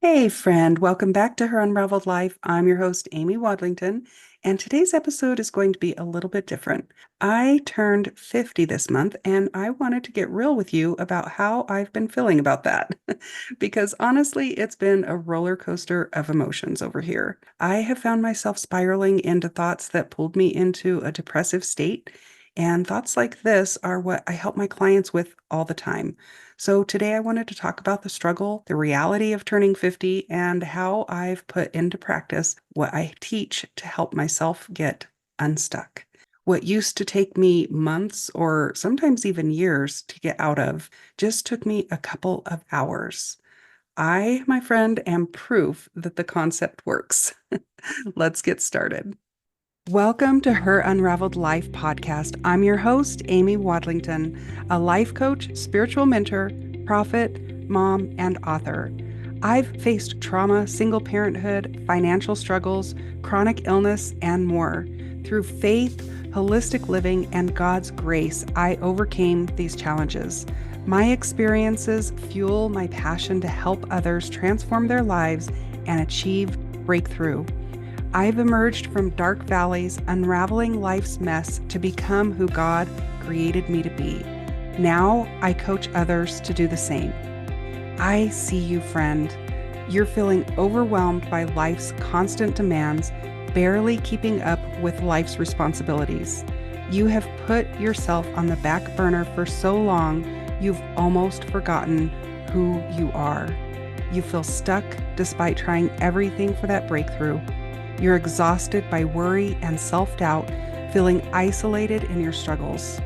Hey, friend, welcome back to Her Unraveled Life. I'm your host, Amy Wadlington, and today's episode is going to be a little bit different. I turned 50 this month, and I wanted to get real with you about how I've been feeling about that. Because honestly, it's been a roller coaster of emotions over here. I have found myself spiraling into thoughts that pulled me into a depressive state, and thoughts like this are what I help my clients with all the time. So today I wanted to talk about the struggle, the reality of turning 50, and how I've put into practice what I teach to help myself get unstuck. What used to take me months or sometimes even years to get out of just took me a couple of hours. I, my friend, am proof that the concept works. Let's get started. Welcome to Her Unraveled Life podcast. I'm your host, Amy Wadlington, a life coach, spiritual mentor, prophet, mom, and author. I've faced trauma, single parenthood, financial struggles, chronic illness, and more. Through faith, holistic living, and God's grace, I overcame these challenges. My experiences fuel my passion to help others transform their lives and achieve breakthrough. I've emerged from dark valleys, unraveling life's mess to become who God created me to be. Now I coach others to do the same. I see you, friend. You're feeling overwhelmed by life's constant demands, barely keeping up with life's responsibilities. You have put yourself on the back burner for so long, you've almost forgotten who you are. You feel stuck despite trying everything for that breakthrough. You're exhausted by worry and self-doubt, feeling isolated in your struggles.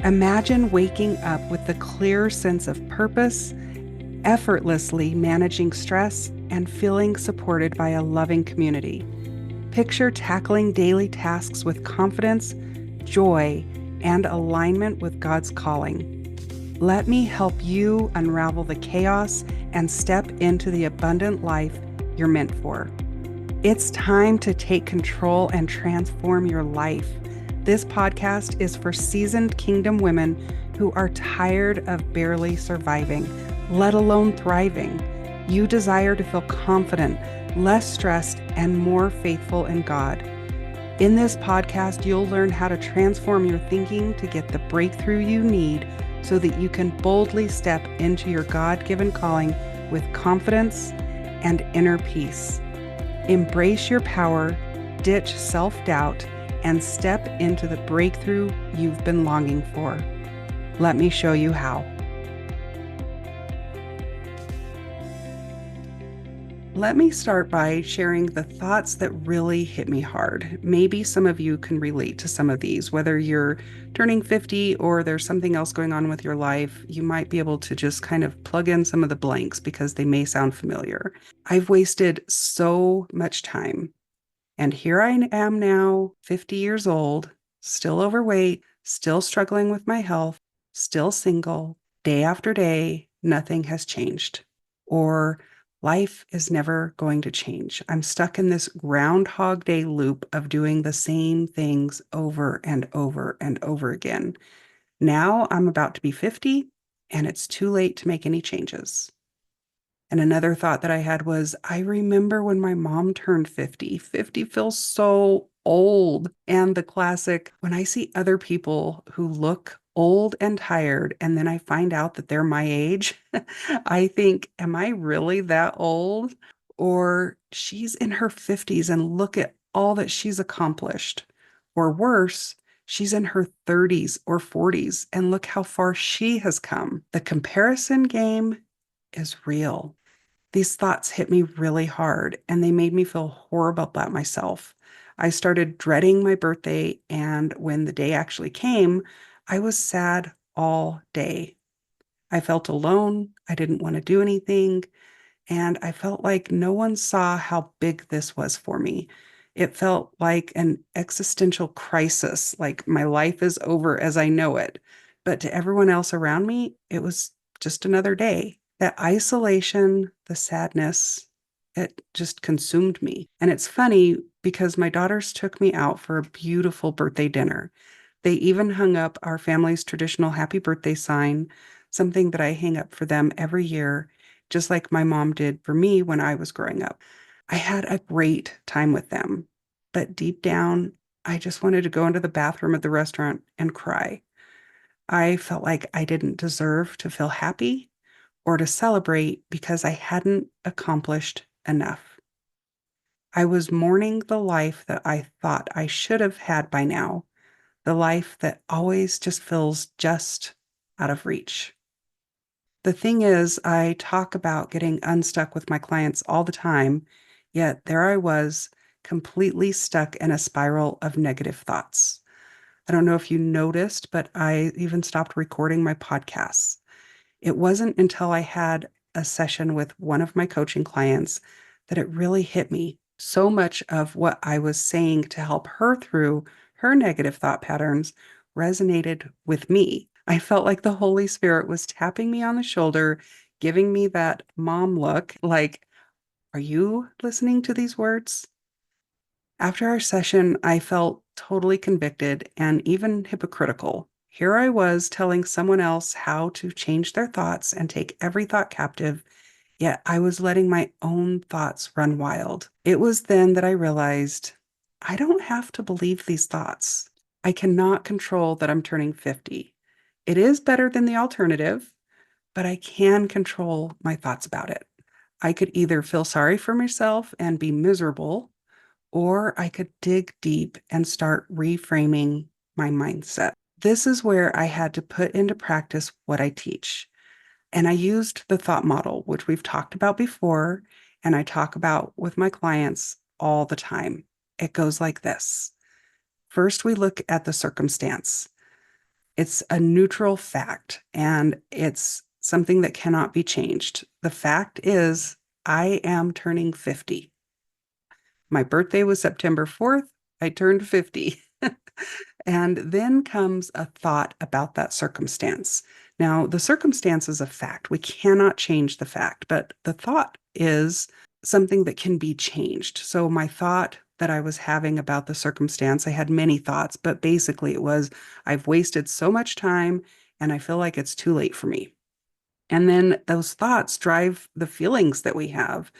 Imagine waking up with the clear sense of purpose, effortlessly managing stress, and feeling supported by a loving community. Picture tackling daily tasks with confidence, joy, and alignment with God's calling. Let me help you unravel the chaos and step into the abundant life you're meant for. It's time to take control and transform your life. This podcast is for seasoned kingdom women who are tired of barely surviving, let alone thriving. You desire to feel confident, less stressed, and more faithful in God. In this podcast, you'll learn how to transform your thinking to get the breakthrough you need so that you can boldly step into your God-given calling with confidence and inner peace. Embrace your power, ditch self-doubt, and step into the breakthrough you've been longing for. Let me show you how. Let me start by sharing the thoughts that really hit me hard. Maybe some of you can relate to some of these, whether you're turning 50 or there's something else going on with your life. You might be able to just kind of plug in some of the blanks because they may sound familiar. I've wasted so much time. And here I am now, 50 years old, still overweight, still struggling with my health, still single, day after day, nothing has changed. Or life is never going to change. I'm stuck in this Groundhog Day loop of doing the same things over and over and over again. Now I'm about to be 50, and it's too late to make any changes. And another thought that I had was, I remember when my mom turned 50. 50 feels so old. And the classic, when I see other people who look old and tired, and then I find out that they're my age, I think, am I really that old? Or she's in her 50s and look at all that she's accomplished. Or worse, she's in her 30s or 40s and look how far she has come. The comparison game is real. These thoughts hit me really hard and they made me feel horrible about myself. I started dreading my birthday, and when the day actually came, I was sad all day. I felt alone. I didn't want to do anything. And I felt like no one saw how big this was for me. It felt like an existential crisis, like my life is over as I know it. But to everyone else around me, it was just another day. That isolation, the sadness, it just consumed me. And it's funny because my daughters took me out for a beautiful birthday dinner. They even hung up our family's traditional happy birthday sign, something that I hang up for them every year. just like my mom did for me when I was growing up. I had a great time with them, but deep down, I just wanted to go into the bathroom at the restaurant and cry. I felt like I didn't deserve to feel happy or to celebrate because I hadn't accomplished enough. I was mourning the life that I thought I should have had by now, the life that always just feels just out of reach. The thing is, I talk about getting unstuck with my clients all the time, yet there I was, completely stuck in a spiral of negative thoughts. I don't know if you noticed, but I even stopped recording my podcasts. It wasn't until I had a session with one of my coaching clients that it really hit me. So much of what I was saying to help her through her negative thought patterns resonated with me. I felt like the Holy Spirit was tapping me on the shoulder, giving me that mom look like, are you listening to these words? After our session, I felt totally convicted and even hypocritical. Here I was telling someone else how to change their thoughts and take every thought captive, yet I was letting my own thoughts run wild. It was then that I realized I don't have to believe these thoughts. I cannot control that I'm turning 50. It is better than the alternative, but I can control my thoughts about it. I could either feel sorry for myself and be miserable, or I could dig deep and start reframing my mindset. This is where I had to put into practice what I teach. And I used the thought model, which we've talked about before, and I talk about with my clients all the time. It goes like this. First, we look at the circumstance. It's a neutral fact, and it's something that cannot be changed. The fact is, I am turning 50. My birthday was September 4th. I turned 50. And then comes a thought about that circumstance. Now, the circumstance is a fact. We cannot change the fact, but the thought is something that can be changed. So, my thought that I was having about the circumstance, I had many thoughts, but basically it was, I've wasted so much time and I feel like it's too late for me. And then those thoughts drive the feelings that we have.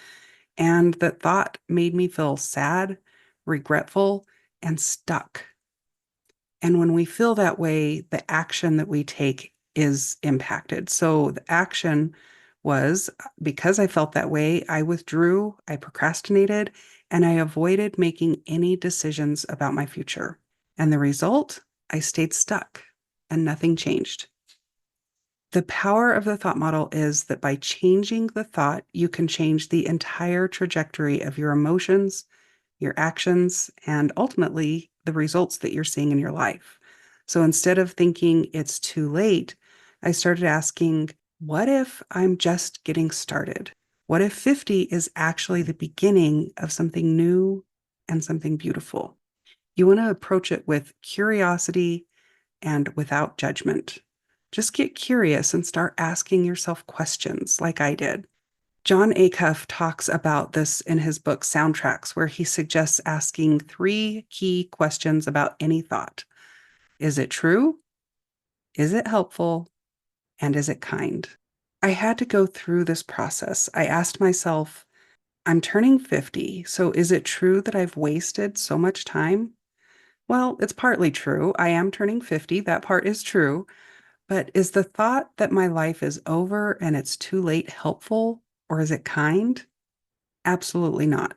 And that thought made me feel sad, regretful, and stuck. And when we feel that way, the action that we take is impacted. So the action was because I felt that way, I withdrew, I procrastinated, and I avoided making any decisions about my future. And the result, I stayed stuck and nothing changed. The power of the thought model is that by changing the thought, you can change the entire trajectory of your emotions, your actions, and ultimately the results that you're seeing in your life. So instead of thinking it's too late, I started asking, what if I'm just getting started? What if 50 is actually the beginning of something new and something beautiful? You want to approach it with curiosity and without judgment. Just get curious and start asking yourself questions like I did. Jon Acuff talks about this in his book Soundtracks, where he suggests asking three key questions about any thought. Is it true? Is it helpful? And is it kind? I had to go through this process. I asked myself, I'm turning 50, so is it true that I've wasted so much time? Well, it's partly true. I am turning 50. That part is true. But is the thought that my life is over and it's too late helpful, or is it kind? Absolutely not.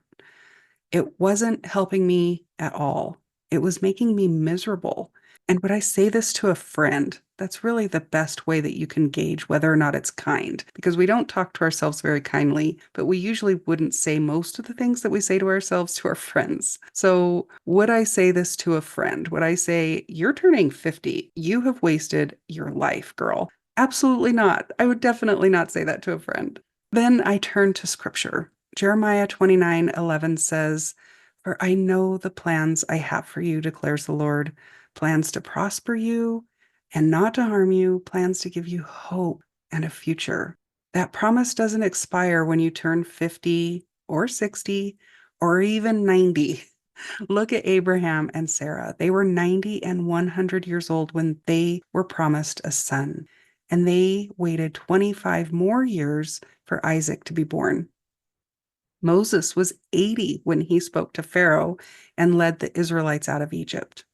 It wasn't helping me at all. It was making me miserable. And would I say this to a friend? That's really the best way that you can gauge whether or not it's kind, because we don't talk to ourselves very kindly, but we usually wouldn't say most of the things that we say to ourselves to our friends. So, would I say this to a friend? Would I say, you're turning 50. You have wasted your life, girl? Absolutely not. I would definitely not say that to a friend. Then I turn to scripture. Jeremiah 29:11 says, for I know the plans I have for you, declares the Lord, plans to prosper you and not to harm you, plans to give you hope and a future. That promise doesn't expire when you turn 50 or 60 or even 90. Look at Abraham and Sarah. They were 90 and 100 years old when they were promised a son. and they waited 25 more years for Isaac to be born. Moses was 80 when he spoke to Pharaoh and led the Israelites out of Egypt.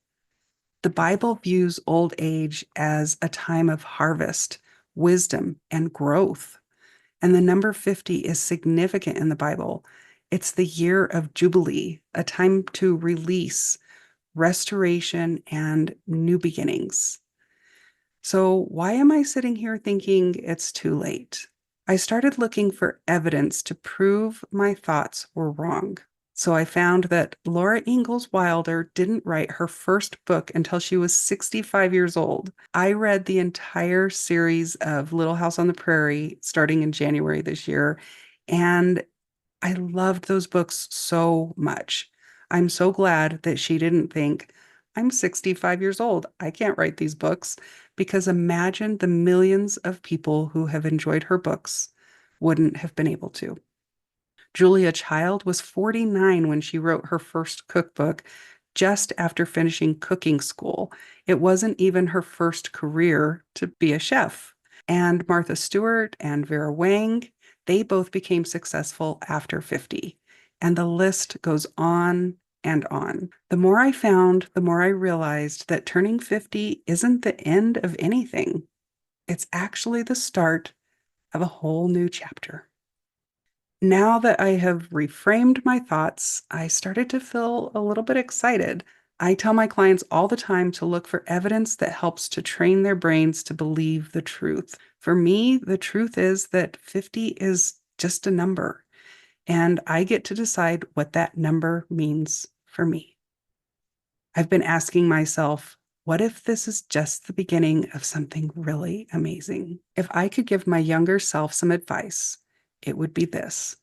The Bible views old age as a time of harvest, wisdom, and growth. And the number 50 is significant in the Bible. It's the year of Jubilee, a time to release, restoration, and new beginnings. So, why am I sitting here thinking it's too late? I started looking for evidence to prove my thoughts were wrong. So I found that Laura Ingalls Wilder didn't write her first book until she was 65 years old. I read the entire series of Little House on the Prairie starting in January this year, and I loved those books so much. I'm so glad that she didn't think, I'm 65 years old. I can't write these books, because imagine the millions of people who have enjoyed her books wouldn't have been able to. Julia Child was 49 when she wrote her first cookbook, just after finishing cooking school. It wasn't even her first career to be a chef. And Martha Stewart and Vera Wang, they both became successful after 50. And the list goes on and on. The more I found, the more I realized that turning 50 isn't the end of anything. It's actually the start of a whole new chapter. Now that I have reframed my thoughts, I started to feel a little bit excited. I tell my clients all the time to look for evidence that helps to train their brains to believe the truth. For me, the truth is that 50 is just a number, and I get to decide what that number means for me. I've been asking myself, what if this is just the beginning of something really amazing? If I could give my younger self some advice, it would be this: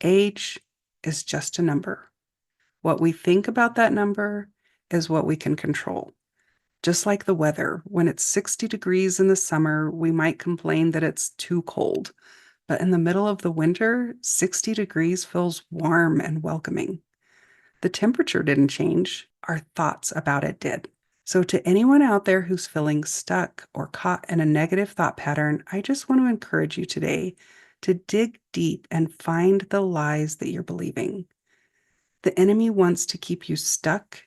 age is just a number. What we think about that number is what we can control. Just like the weather, when it's 60 degrees in the summer, we might complain that it's too cold. But in the middle of the winter, 60 degrees feels warm and welcoming. The temperature didn't change, our thoughts about it did. So, to anyone out there who's feeling stuck or caught in a negative thought pattern, I just want to encourage you today to dig deep and find the lies that you're believing. The enemy wants to keep you stuck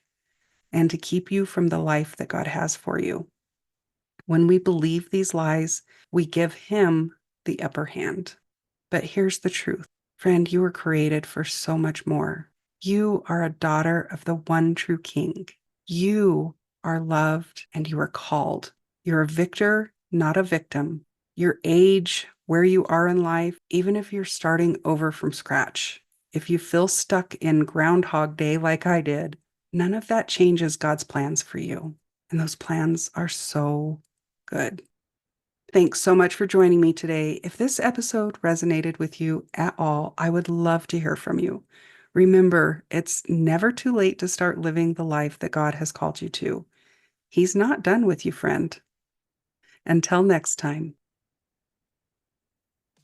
and to keep you from the life that God has for you. When we believe these lies, we give him the upper hand. But here's the truth. Friend, you were created for so much more. You are a daughter of the one true King. You are loved and you are called. You're a victor, not a victim. Your age, where you are in life, even if you're starting over from scratch, if you feel stuck in Groundhog Day like I did, none of that changes God's plans for you. And those plans are so good. Thanks so much for joining me today. If this episode resonated with you at all, I would love to hear from you. Remember, it's never too late to start living the life that God has called you to. He's not done with you, friend. Until next time.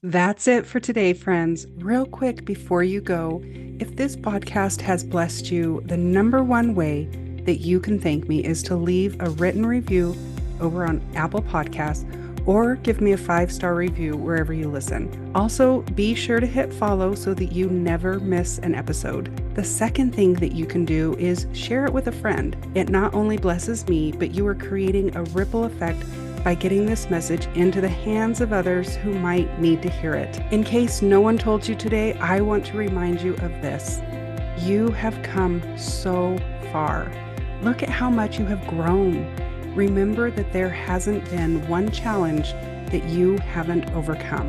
That's it for today, friends. Real quick before you go, if this podcast has blessed you, the number one way that you can thank me is to leave a written review over on Apple Podcasts, or give me a 5-star review wherever you listen. Also, be sure to hit follow so that you never miss an episode. The second thing that you can do is share it with a friend. It not only blesses me, but you are creating a ripple effect by getting this message into the hands of others who might need to hear it. In case no one told you today, I want to remind you of this. You have come so far. Look at how much you have grown. Remember that there hasn't been one challenge that you haven't overcome.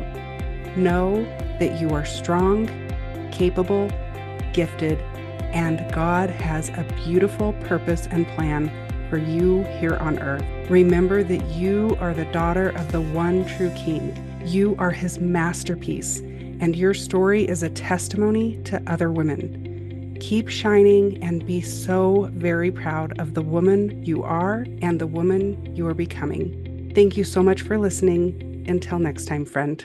Know that you are strong, capable, gifted, and God has a beautiful purpose and plan for you here on earth. Remember that you are the daughter of the one true King. You are his masterpiece, and your story is a testimony to other women. Keep shining and be so very proud of the woman you are and the woman you are becoming. Thank you so much for listening. Until next time, friend.